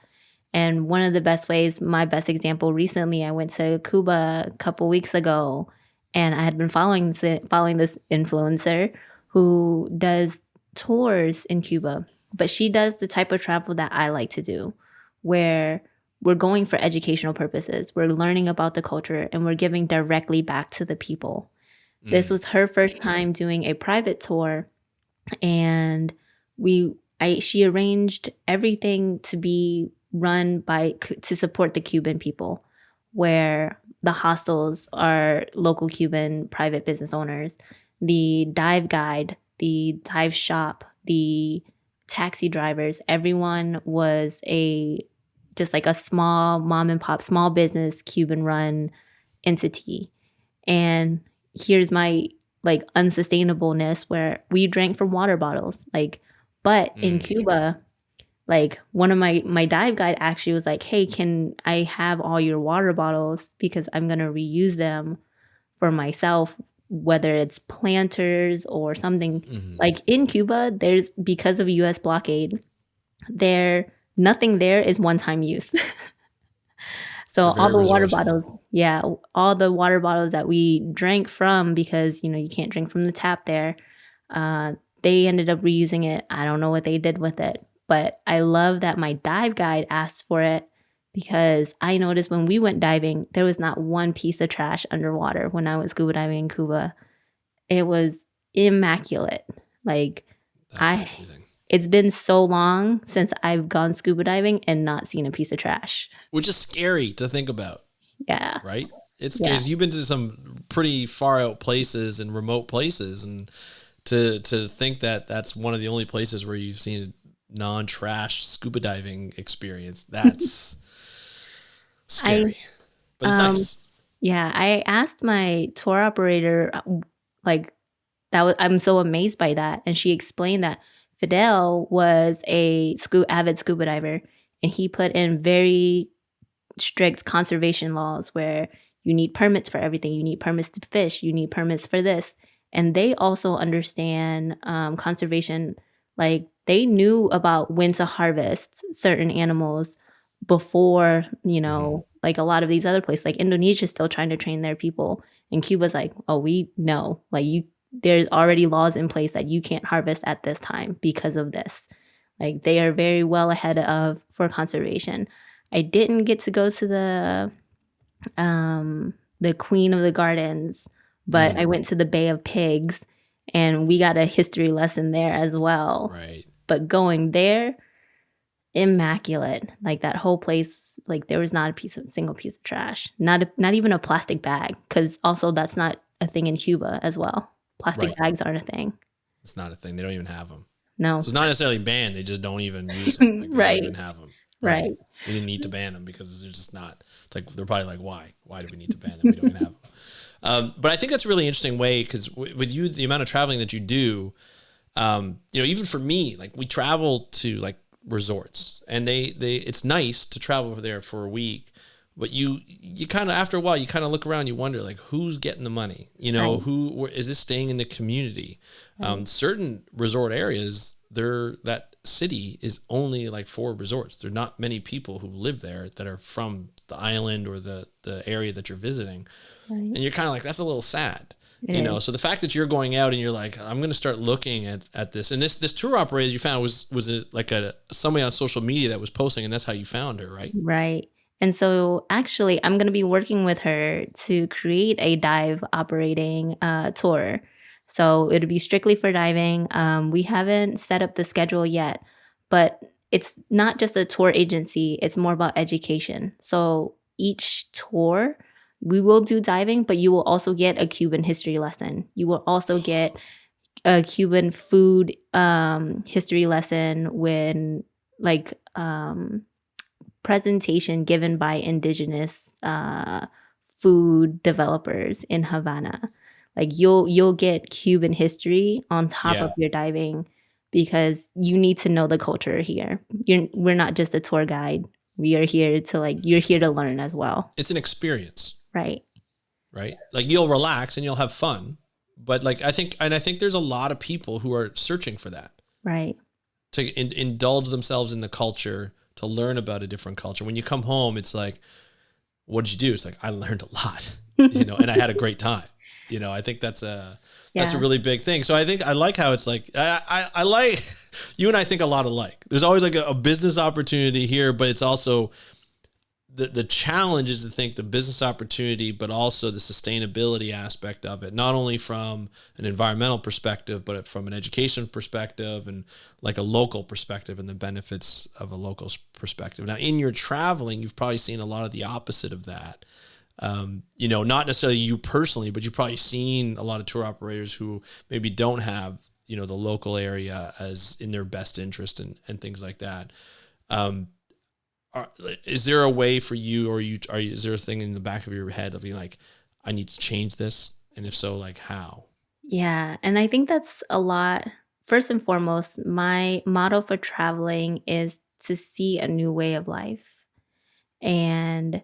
And one of the best ways, my best example recently, I went to Cuba a couple weeks ago, and I had been following this influencer who does tours in Cuba. But she does the type of travel that I like to do, where we're going for educational purposes. We're learning about the culture, and we're giving directly back to the people. This was her first time doing a private tour, and she arranged everything to be run to support the Cuban people, where the hostels are local Cuban private business owners, the dive guide, the dive shop, the taxi drivers, everyone was just like a small mom and pop, small business Cuban run entity. And here's my like unsustainableness, where we drank from water bottles, but in Cuba, like one of my dive guide actually was like, hey, can I have all your water bottles, because I'm going to reuse them for myself, whether it's planters or something. Like in Cuba, because of US blockade, nothing there is one-time use. So all the water bottles, all the water bottles that we drank from, because, you can't drink from the tap there, they ended up reusing it. I don't know what they did with it, but I love that my dive guide asked for it, because I noticed when we went diving, there was not one piece of trash underwater when I was scuba diving in Cuba. It was immaculate. It's been so long since I've gone scuba diving and not seen a piece of trash. Which is scary to think about. Yeah. Right? It's because you've been to some pretty far out places and remote places, and to think that that's one of the only places where you've seen a non-trash scuba diving experience, that's scary. But it's nice. Yeah, I asked my tour operator, I'm so amazed by that, and she explained that Fidel was a avid scuba diver, and he put in very strict conservation laws where you need permits for everything. You need permits to fish. You need permits for this. And they also understand conservation. Like, they knew about when to harvest certain animals before, like a lot of these other places. Like Indonesia is still trying to train their people. And Cuba's like, oh, we know. Like, there's already laws in place that you can't harvest at this time because of this. Like, they are very well ahead for conservation. I didn't get to go to the Queen of the Gardens, but I went to the Bay of Pigs, and we got a history lesson there as well. Right. But going there, immaculate. Like, that whole place, like, there was not single piece of trash, not even a plastic bag, because also that's not a thing in Cuba as well. Plastic bags aren't a thing. It's not a thing. They don't even have them. No. So it's not necessarily banned. They just don't even use them. Like, they right. don't even have them. Right. We didn't need to ban them because they're just not. It's like, they're probably like, why? Why do we need to ban them? We don't even have them. But I think that's a really interesting way, because with you, the amount of traveling that you do, Even for me, like we travel to like resorts, and they it's nice to travel over there for a week, but you kind of, after a while, you kind of look around, you wonder like who's getting the money, Right. who is this staying in the community? Right. Certain resort areas, that city is only like 4 resorts. There are not many people who live there that are from the island or the area that you're visiting, Right. and you're kind of like, that's a little sad. It is. So the fact that you're going out and you're like, I'm going to start looking at this, and this tour operator you found, was it like somebody on social media that was posting, and that's how you found her, right? Right. And so actually, I'm going to be working with her to create a dive operating tour. So it'll be strictly for diving. We haven't set up the schedule yet, but it's not just a tour agency, it's more about education. So each tour, we will do diving, but you will also get a Cuban history lesson. You will also get a Cuban food history lesson when like presentation given by indigenous food developers in Havana. Like you'll get Cuban history on top of Yeah, your diving because you need to know the culture here. We're not just a tour guide. We are here to you're here to learn as well. it's an experience, Right. right? Like you'll relax and you'll have fun, but like I think there's a lot of people who are searching for that, Right. to indulge themselves in the culture, to learn about a different culture. When you come home, it's like, what did you do? It's like, I learned a lot, and I had a great time. I think that's a Yeah. really big thing. So I think I like how it's like, I like you and I think a lot alike. There's always like a business opportunity here, but it's also the challenge is to think the business opportunity, but also the sustainability aspect of it, not only from an environmental perspective, but from an education perspective and like a local perspective and the benefits of a local perspective. Now, in your traveling, you've probably seen a lot of the opposite of that. Not necessarily you personally, but you've probably seen a lot of tour operators who maybe don't have, the local area as in their best interest and things like that. Um, is there a way for you, or is there a thing in the back of your head of being like, I need to change this? And if so, like how? Yeah, and I think that's a lot. First and foremost, my motto for traveling is to see a new way of life. And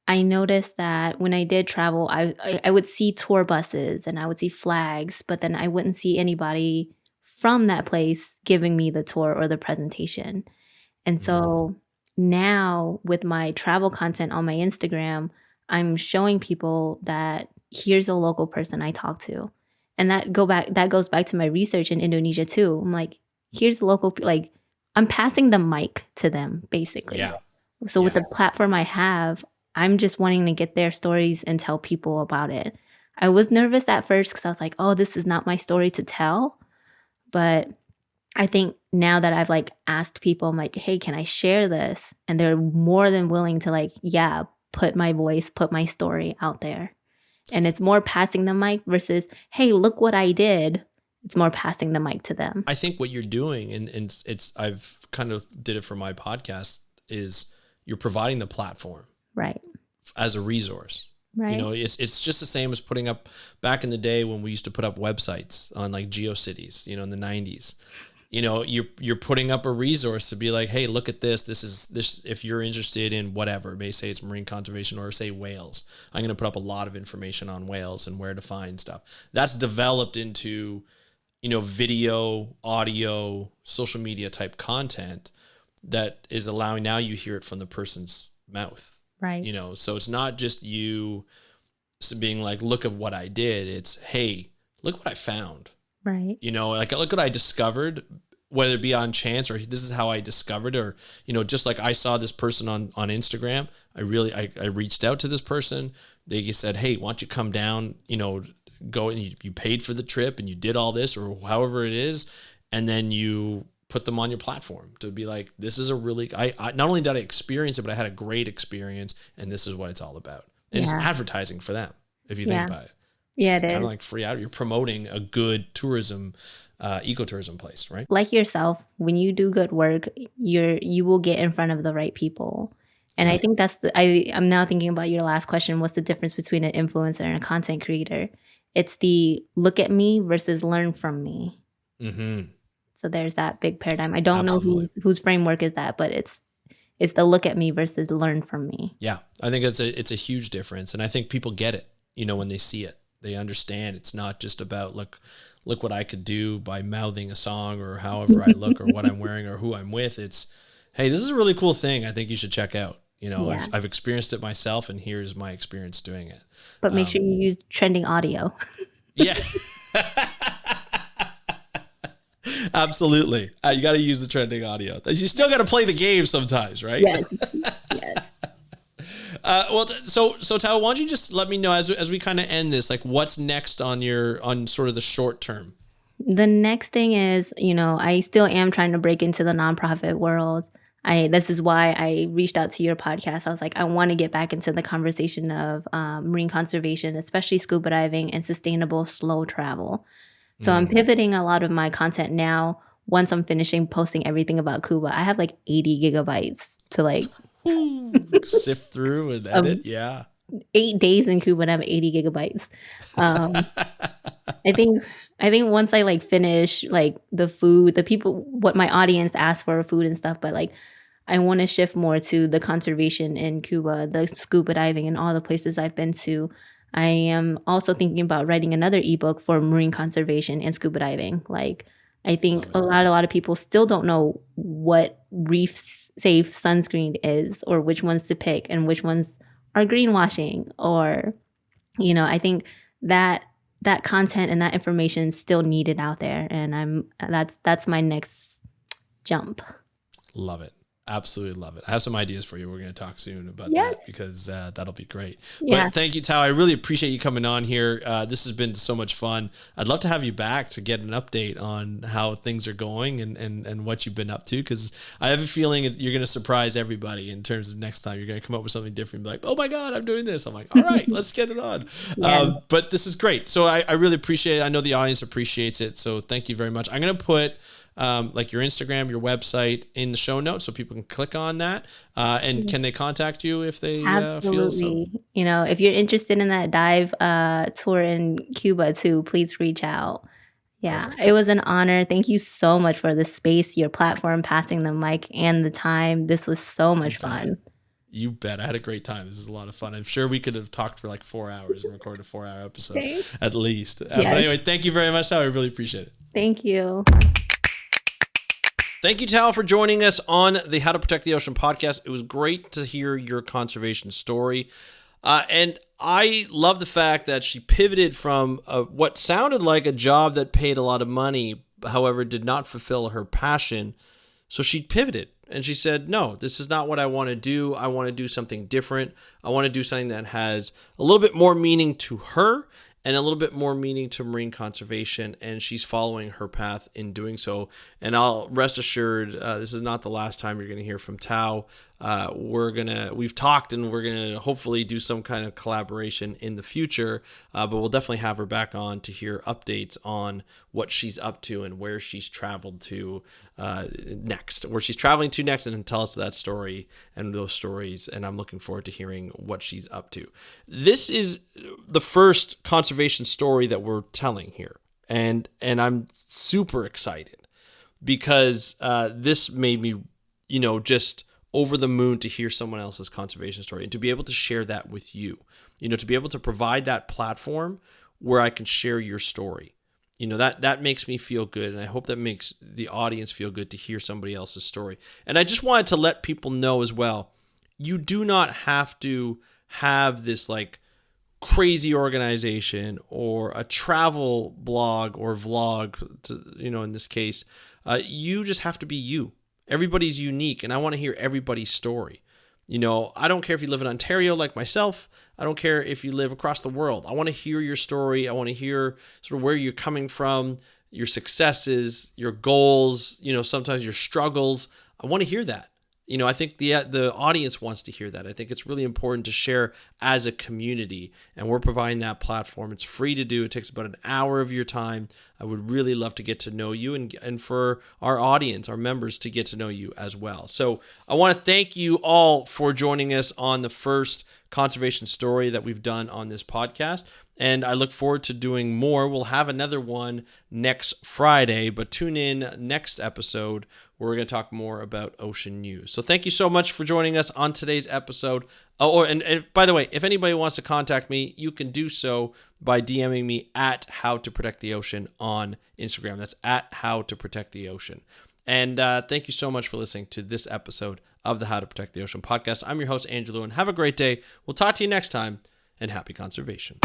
I noticed that when I did travel, I would see tour buses and I would see flags, but then I wouldn't see anybody from that place giving me the tour or the presentation. And Mm. so now with my travel content on my Instagram, I'm showing people that here's a local person I talk to. And that goes back to my research in Indonesia too. I'm like, here's local I'm passing the mic to them basically. Yeah. So with Yeah. the platform I have, I'm just wanting to get their stories and tell people about it. I was nervous at first because I was like, oh, this is not my story to tell. But I think now that I've asked people, I'm like, hey, can I share this? And they're more than willing to yeah, put my voice, put my story out there. And it's more passing the mic versus, hey, look what I did. It's more passing the mic to them. I think what you're doing, and I've kind of did it for my podcast, is you're providing the platform Right. as a resource. Right. It's just the same as putting up, back in the day when we used to put up websites on like GeoCities, in the 90s. You're putting up a resource to be like, hey, look at this. This is this. If you're interested in whatever, may say it's marine conservation or say whales, I'm going to put up a lot of information on whales and where to find stuff. That's developed into, video, audio, social media type content that is allowing, now you hear it from the person's mouth. Right. So it's not just you being like, look at what I did. It's, hey, look what I found. Right. Like, look what I discovered, whether it be on chance or this is how I discovered it, or, just like I saw this person on Instagram. I reached out to this person. They said, hey, why don't you come down, go, and you paid for the trip and you did all this or however it is. And then you put them on your platform to be like, this is a really, I not only did I experience it, but I had a great experience and this is what it's all about. And it's Yeah. advertising for them, if you think Yeah. about it. Yeah, It's it kind is. of like free out. You're promoting a good tourism, ecotourism place, right? Like yourself, when you do good work, you will get in front of the right people. And I think I'm now thinking about your last question, what's the difference between an influencer and a content creator? It's the look at me versus learn from me. Mm-hmm. So there's that big paradigm. I don't know Absolutely. whose framework is that, but it's the look at me versus learn from me. Yeah, I think it's a huge difference, and I think people get it. When they see it, they understand it's not just about look what I could do by mouthing a song or however I look or what I'm wearing or who I'm with. It's, hey, this is a really cool thing. I think you should check out. Yeah. I've experienced it myself, and here's my experience doing it. But make sure you use trending audio. Yeah. Absolutely. You got to use the trending audio. You still got to play the game sometimes, right? Yes. Yes. So Thao, why don't you just let me know as we kind of end this, like what's next on sort of the short term? The next thing is, I still am trying to break into the nonprofit world. This is why I reached out to your podcast. I was like, I want to get back into the conversation of marine conservation, especially scuba diving and sustainable slow travel. So I'm pivoting a lot of my content now. Once I'm finishing posting everything about Cuba, I have like 80 gigabytes to like sift through and edit. Yeah. 8 days in Cuba and I have 80 gigabytes. I think once I like finish like the food, the people, what my audience asks for food and stuff, but like I want to shift more to the conservation in Cuba, the scuba diving and all the places I've been to. I am also thinking about writing another ebook for marine conservation and scuba diving. Like I think a lot of people still don't know what reef safe sunscreen is or which ones to pick and which ones are greenwashing or I think that content and that information is still needed out there and that's my next jump. Love it. Absolutely love it. I have some ideas for you. We're going to talk soon about Yes. that because that'll be great. Yeah. But thank you, Thao. I really appreciate you coming on here. This has been so much fun. I'd love to have you back to get an update on how things are going and what you've been up to, because I have a feeling you're going to surprise everybody in terms of next time. You're going to come up with something different, be like, oh my God, I'm doing this. I'm like, all right, let's get it on. Yeah. But this is great. So I really appreciate it. I know the audience appreciates it. So thank you very much. I'm going to put like your Instagram, your website in the show notes so people can click on that. And can they contact you if they feel so? If you're interested in that dive tour in Cuba too, please reach out. Yeah. Perfect. It was an honor. Thank you so much for the space, your platform, passing the mic and the time. This was so much fun. You bet. I had a great time. This is a lot of fun. I'm sure we could have talked for like 4 hours and recorded a 4-hour episode at least. But anyway, thank you very much, Thao. I really appreciate it. Thank you. Thank you, Thao, for joining us on the How to Protect the Ocean podcast. It was great to hear your conservation story. And I love the fact that she pivoted from what sounded like a job that paid a lot of money, however, did not fulfill her passion. So she pivoted and she said, no, this is not what I want to do. I want to do something different. I want to do something that has a little bit more meaning to her and a little bit more meaning to marine conservation, and she's following her path in doing so. And I'll rest assured, this is not the last time you're going to hear from Thao. We've talked, and we're gonna hopefully do some kind of collaboration in the future. But we'll definitely have her back on to hear updates on what she's up to and where she's traveled to next, where she's traveling to next, and tell us that story and those stories. And I'm looking forward to hearing what she's up to. This is the first conservation story that we're telling here, and I'm super excited because this made me, just over the moon to hear someone else's conservation story and to be able to share that with you, to be able to provide that platform where I can share your story. That makes me feel good. And I hope that makes the audience feel good to hear somebody else's story. And I just wanted to let people know as well, you do not have to have this like crazy organization or a travel blog or vlog in this case, you just have to be you. Everybody's unique, and I want to hear everybody's story. I don't care if you live in Ontario like myself. I don't care if you live across the world. I want to hear your story. I want to hear sort of where you're coming from, your successes, your goals, sometimes your struggles. I want to hear that. I think the audience wants to hear that. I think it's really important to share as a community, and we're providing that platform. It's free to do. It takes about an hour of your time. I would really love to get to know you and for our audience, our members, to get to know you as well. So I want to thank you all for joining us on the first conservation story that we've done on this podcast. And I look forward to doing more. We'll have another one next Friday, but tune in next episode where we're going to talk more about ocean news. So thank you so much for joining us on today's episode. Oh, and by the way, if anybody wants to contact me, you can do so by DMing me at How to Protect the Ocean on Instagram. That's at How to Protect the Ocean. And thank you so much for listening to this episode of the How to Protect the Ocean podcast. I'm your host, Andrew Lewin. Have a great day. We'll talk to you next time, and happy conservation.